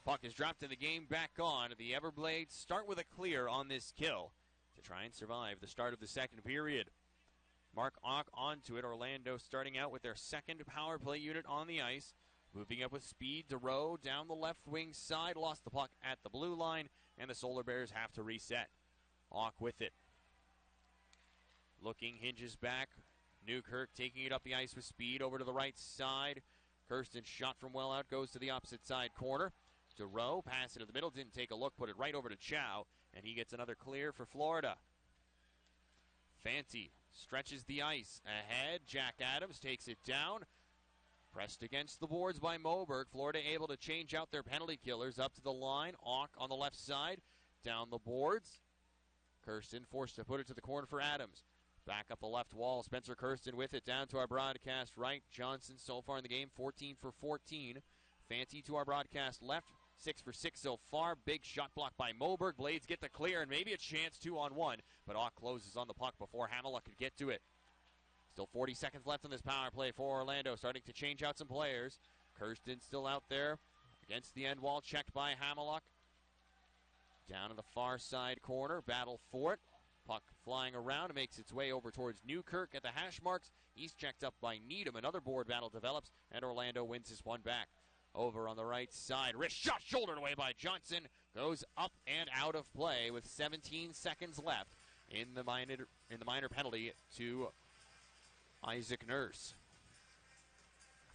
Puck is dropped and the game back on. The Everblades start with a clear on this kill to try and survive the start of the second period. Mark Ock onto it. Orlando starting out with their second power play unit on the ice. Moving up with speed, DeRoe down the left wing side. Lost the puck at the blue line, and the Solar Bears have to reset. Ock with it. Looking, hinges back. Newkirk taking it up the ice with speed over to the right side. Kirsten shot from well out, goes to the opposite side corner. DeRoe, pass it to the middle, didn't take a look, put it right over to Chow, and he gets another clear for Florida. Fanti stretches the ice ahead. Jack Adams takes it down. Pressed against the boards by Moberg. Florida able to change out their penalty killers up to the line. Ock on the left side, down the boards. Kirsten forced to put it to the corner for Adams. Back up the left wall. Spencer Kirsten with it down to our broadcast right. Johnson so far in the game, 14 for 14. Fanti to our broadcast left, 6 for 6 so far. Big shot block by Moberg. Blades get the clear and maybe a chance 2-on-1. But Ock closes on the puck before Hamiluk could get to it. Still 40 seconds left on this power play for Orlando. Starting to change out some players. Kirsten still out there against the end wall. Checked by Hamiluk. Down in the far side corner. Battle for it. Puck flying around. Makes its way over towards Newkirk at the hash marks. He's checked up by Needham. Another board battle develops. And Orlando wins this one back. Over on the right side. Wrist shot shouldered away by Johnson. Goes up and out of play with 17 seconds left in the minor penalty to Isaac Nurse.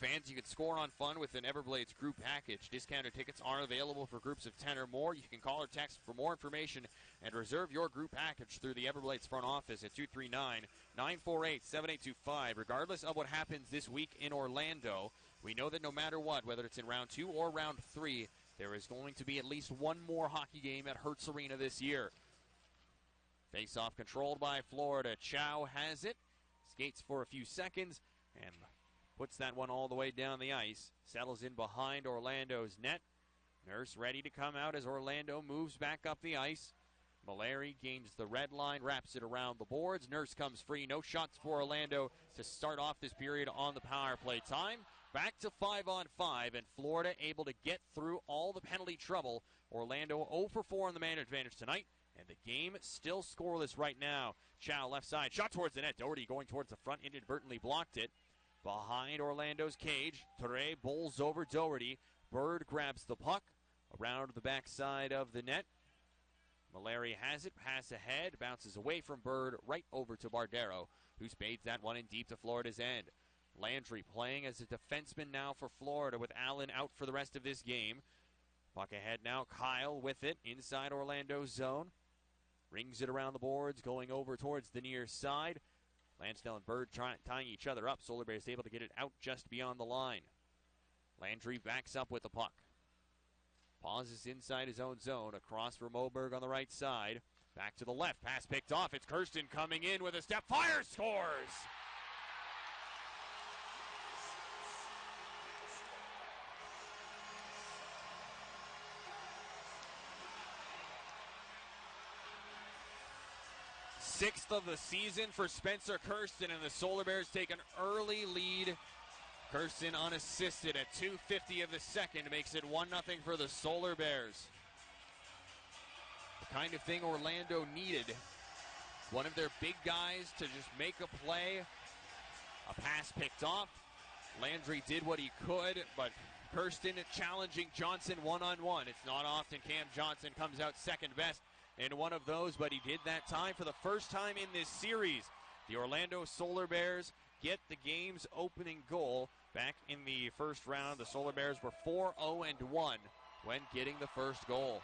Fans, you can score on fun with an Everblades group package. Discounted tickets are available for groups of 10 or more. You can call or text for more information and reserve your group package through the Everblades front office at 239-948-7825. Regardless of what happens this week in Orlando, we know that no matter what, whether it's in round 2 or round 3, there is going to be at least one more hockey game at Hertz Arena this year. Face-off controlled by Florida. Chow has it. Skates for a few seconds and puts that one all the way down the ice. Settles in behind Orlando's net. Nurse ready to come out as Orlando moves back up the ice. Mallory gains the red line, wraps it around the boards. Nurse comes free. No shots for Orlando to start off this period on the power play. Time back to 5-on-5, and Florida able to get through all the penalty trouble. Orlando 0 for 4 on the man advantage tonight, and the game still scoreless right now. Chow left side, shot towards the net. Doherty going towards the front, inadvertently blocked it. Behind Orlando's cage, Ture bowls over Doherty. Bird grabs the puck around the backside of the net. Mallory has it, pass ahead, bounces away from Bird, right over to Bardero, who spades that one in deep to Florida's end. Landry playing as a defenseman now for Florida with Allen out for the rest of this game. Puck ahead now, Kyle with it inside Orlando's zone. Rings it around the boards, going over towards the near side. Lansdale and Bird tying each other up. Solar Bears able to get it out just beyond the line. Landry backs up with the puck. Pauses inside his own zone. Across for Moberg on the right side. Back to the left. Pass picked off. It's Kirsten coming in with a step. Fire, scores! Sixth of the season for Spencer Kirsten, and the Solar Bears take an early lead. Kirsten unassisted at 2:50 of the second makes it 1-0 for the Solar Bears. The kind of thing Orlando needed. One of their big guys to just make a play. A pass picked off. Landry did what he could, but Kirsten challenging Johnson one-on-one. It's not often Cam Johnson comes out second best in one of those, but he did that time for the first time in this series. The Orlando Solar Bears get the game's opening goal. Back in the first round, the Solar Bears were 4-0-1 when getting the first goal.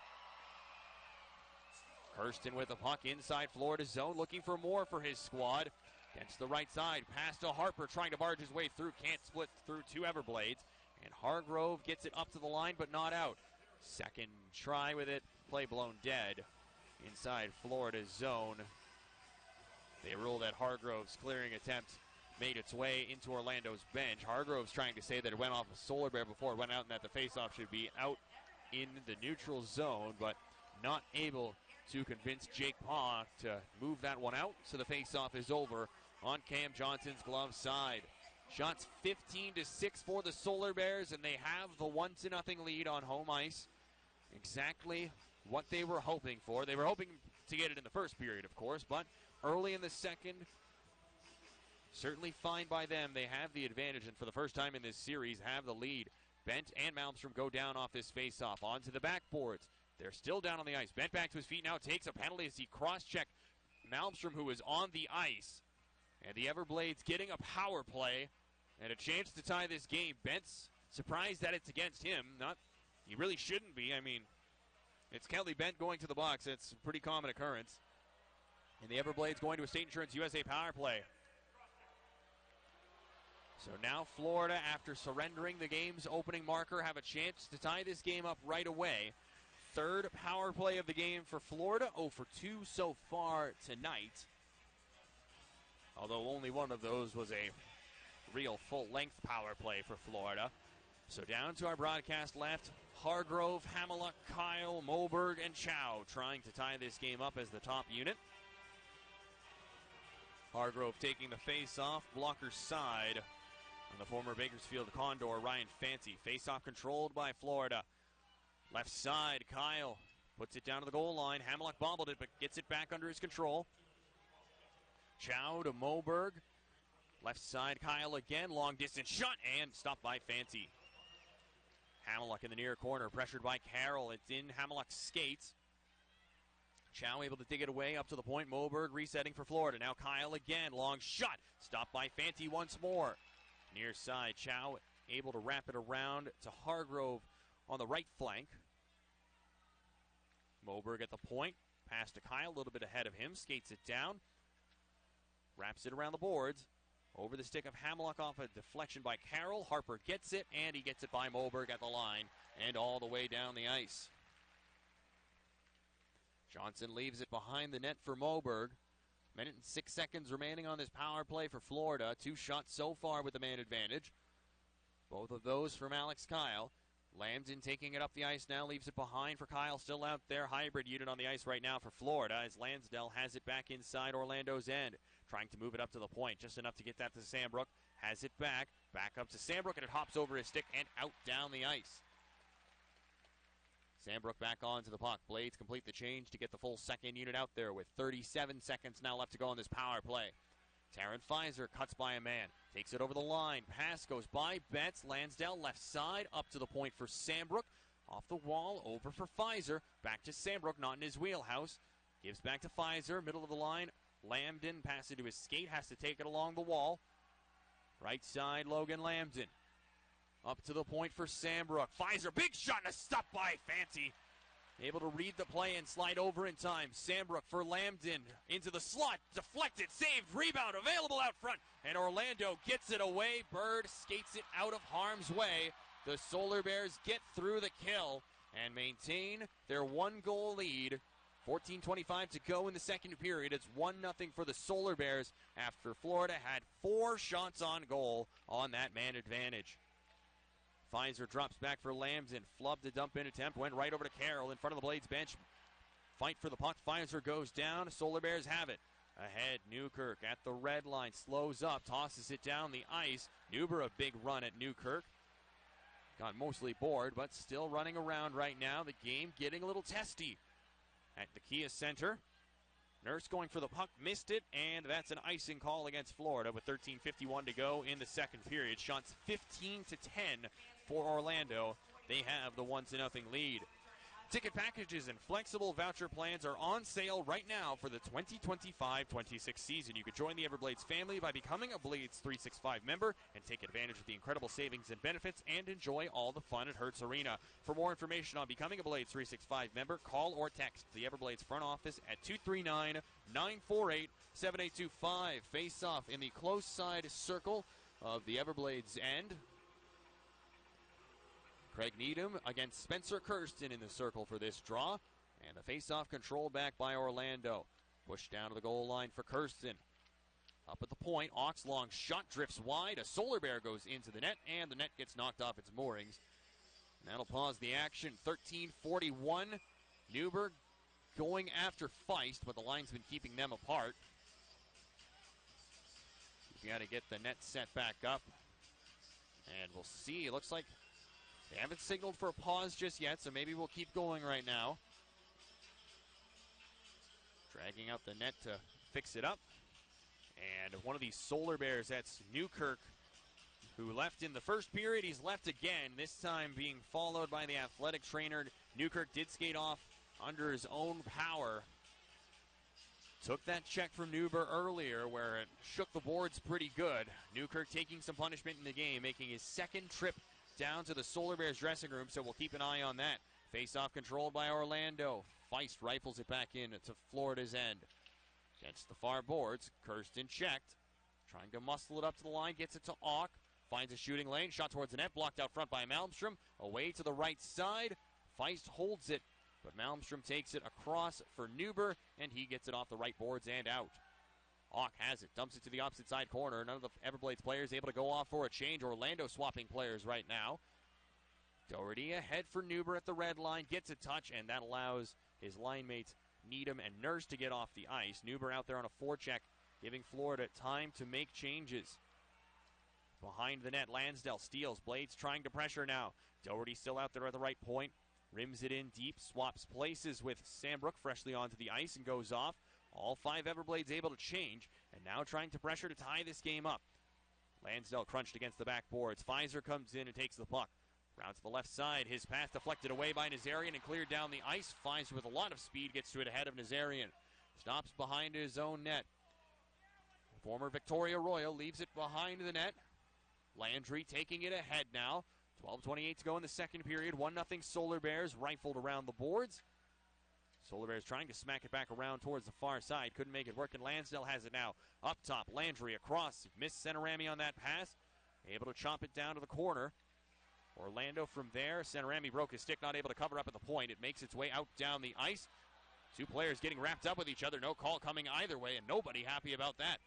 Kirsten with the puck inside Florida's zone, looking for more for his squad. Against the right side, pass to Harper, trying to barge his way through, can't split through two Everblades. And Hargrove gets it up to the line, but not out. Second try with it, play blown dead inside Florida's zone. They rule that Hargrove's clearing attempt made its way into Orlando's bench. Hargrove's trying to say that it went off a Solar Bear before it went out and that the faceoff should be out in the neutral zone, but not able to convince Jake Paw to move that one out, so the faceoff is over on Cam Johnson's glove side. Shots 15-6 for the Solar Bears, and they have the 1-0 lead on home ice. exactly what they were hoping for. They were hoping to get it in the first period, of course, but early in the second, certainly fine by them. They have the advantage, and for the first time in this series, have the lead. Bent and Malmstrom go down off this face-off. Onto the backboards. They're still down on the ice. Bent back to his feet now, takes a penalty as he cross-checked Malmstrom, who is on the ice. And the Everblades getting a power play and a chance to tie this game. Bent's surprised that it's against him. He really shouldn't be. I mean, it's Kelly Bent going to the box. It's a pretty common occurrence. And the Everblades going to a State Insurance USA power play. So now Florida, after surrendering the game's opening marker, have a chance to tie this game up right away. Third power play of the game for Florida. 0 for 2 so far tonight. Although only one of those was a real full-length power play for Florida. So down to our broadcast left, Hargrove, Hamiluk, Kyle, Moberg, and Chow trying to tie this game up as the top unit. Hargrove taking the face-off, blocker side on the former Bakersfield Condor, Ryan Fancy. Face-off controlled by Florida. Left side, Kyle puts it down to the goal line. Hamiluk bobbled it, but gets it back under his control. Chow to Moberg. Left side, Kyle again. Long distance shot and stopped by Fancy. Hamiluk in the near corner, pressured by Carroll. It's in Hamiluk's skates. Chow able to dig it away up to the point. Moberg resetting for Florida. Now Kyle again. Long shot. Stopped by Fancy once more. Near side, Chow able to wrap it around to Hargrove on the right flank. Moberg at the point. Pass to Kyle, a little bit ahead of him. Skates it down. Wraps it around the boards. Over the stick of Hamiluk off a deflection by Carroll. Harper gets it, and he gets it by Moberg at the line and all the way down the ice. Johnson leaves it behind the net for Moberg. Minute and 6 seconds remaining on this power play for Florida. 2 shots so far with the man advantage. Both of those from Alex Kyle. Lambden taking it up the ice now, leaves it behind for Kyle, still out there. Hybrid unit on the ice right now for Florida as Lansdale has it back inside Orlando's end. Trying to move it up to the point, just enough to get that to Sambrook. Has it back up to Sambrook, and it hops over his stick and out down the ice. Sambrook back onto the puck. Blades complete the change to get the full second unit out there with 37 seconds now left to go on this power play. Taryn Pfizer cuts by a man, takes it over the line. Pass goes by Betts. Lansdale left side, up to the point for Sambrook. Off the wall, over for Pfizer. Back to Sambrook, not in his wheelhouse. Gives back to Pfizer, middle of the line. Lambden passes it to his skate, has to take it along the wall. Right side, Logan Lambden. Up to the point for Sambrook. Pfizer, big shot and a stop by Fancy. Able to read the play and slide over in time. Sambrook for Lambden. Into the slot. Deflected. Saved. Rebound. Available out front. And Orlando gets it away. Bird skates it out of harm's way. The Solar Bears get through the kill and maintain their 1-goal lead. 14:25 to go in the second period. It's 1-0 for the Solar Bears after Florida had 4 shots on goal on that man advantage. Pfizer drops back for Lambden. Flubbed the dump-in attempt. Went right over to Carroll in front of the Blades bench. Fight for the puck. Pfizer goes down. Solar Bears have it. Ahead, Newkirk at the red line. Slows up. Tosses it down the ice. Nuber a big run at Newkirk. Got mostly bored, but still running around right now. The game getting a little testy at the Kia Center. Nurse going for the puck, missed it, and that's an icing call against Florida with 13:51 to go in the second period. Shots 15-10 for Orlando. They have the 1-0 lead. Ticket packages and flexible voucher plans are on sale right now for the 2025-26 season. You can join the Everblades family by becoming a Blades 365 member and take advantage of the incredible savings and benefits and enjoy all the fun at Hertz Arena. For more information on becoming a Blades 365 member, call or text the Everblades front office at 239-948-7825. Face off in the close side circle of the Everblades end. Craig Needham against Spencer Kirsten in the circle for this draw. And the face-off controlled back by Orlando. Pushed down to the goal line for Kirsten. Up at the point, Ox long shot drifts wide. A Solar Bear goes into the net, and the net gets knocked off its moorings. And that'll pause the action. 13:41. Newberg going after Feist, but the linesman keeping them apart. You got to get the net set back up. And we'll see. It looks like They haven't signaled for a pause just yet, so maybe we'll keep going right now. Dragging out the net to fix it up. And one of these Solar Bears, that's Newkirk, who left in the first period. He's left again, this time being followed by the athletic trainer. Newkirk did skate off under his own power. Took that check from Newber earlier where it shook the boards pretty good. Newkirk taking some punishment in the game, making his second trip down to the Solar Bears dressing room, so we'll keep an eye on that. Face-off controlled by Orlando. Feist rifles it back in to Florida's end. Against the far boards, Kirsten checked. Trying to muscle it up to the line, gets it to Auk. Finds a shooting lane, shot towards the net, blocked out front by Malmstrom. Away to the right side. Feist holds it, but Malmstrom takes it across for Newber, and he gets it off the right boards and out. Auk has it, dumps it to the opposite side corner. None of the Everblades players able to go off for a change. Orlando swapping players right now. Doherty ahead for Newber at the red line, gets a touch, and that allows his line mates Needham and Nurse to get off the ice. Newber out there on a forecheck, giving Florida time to make changes. Behind the net, Lansdale steals. Blades trying to pressure now. Doherty still out there at the right point. Rims it in deep, swaps places with Sam Brook freshly onto the ice and goes off. All five Everblades able to change, and now trying to pressure to tie this game up. Lansdale crunched against the backboards. Pfizer comes in and takes the puck. Round to the left side. His pass deflected away by Nazarian and cleared down the ice. Pfizer with a lot of speed gets to it ahead of Nazarian. Stops behind his own net. Former Victoria Royal leaves it behind the net. Landry taking it ahead now. 12:28 to go in the second period. 1-0 Solar Bears rifled around the boards. Solar Bears trying to smack it back around towards the far side. Couldn't make it work, and Lansdale has it now. Up top, Landry across. Missed Centerami on that pass. Able to chop it down to the corner. Orlando from there. Centerami broke his stick, not able to cover up at the point. It makes its way out down the ice. Two players getting wrapped up with each other. No call coming either way, and nobody happy about that.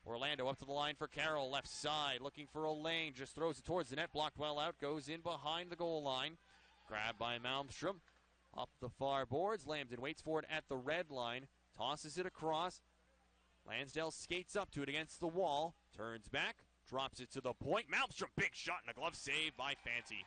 Orlando up to the line for Carroll, left side, looking for a lane, just throws it towards the net, blocked well out, goes in behind the goal line. Grabbed by Malmstrom, up the far boards, Lambton waits for it at the red line, tosses it across. Lansdale skates up to it against the wall, turns back, drops it to the point. Malmstrom, big shot and a glove save by Fancy.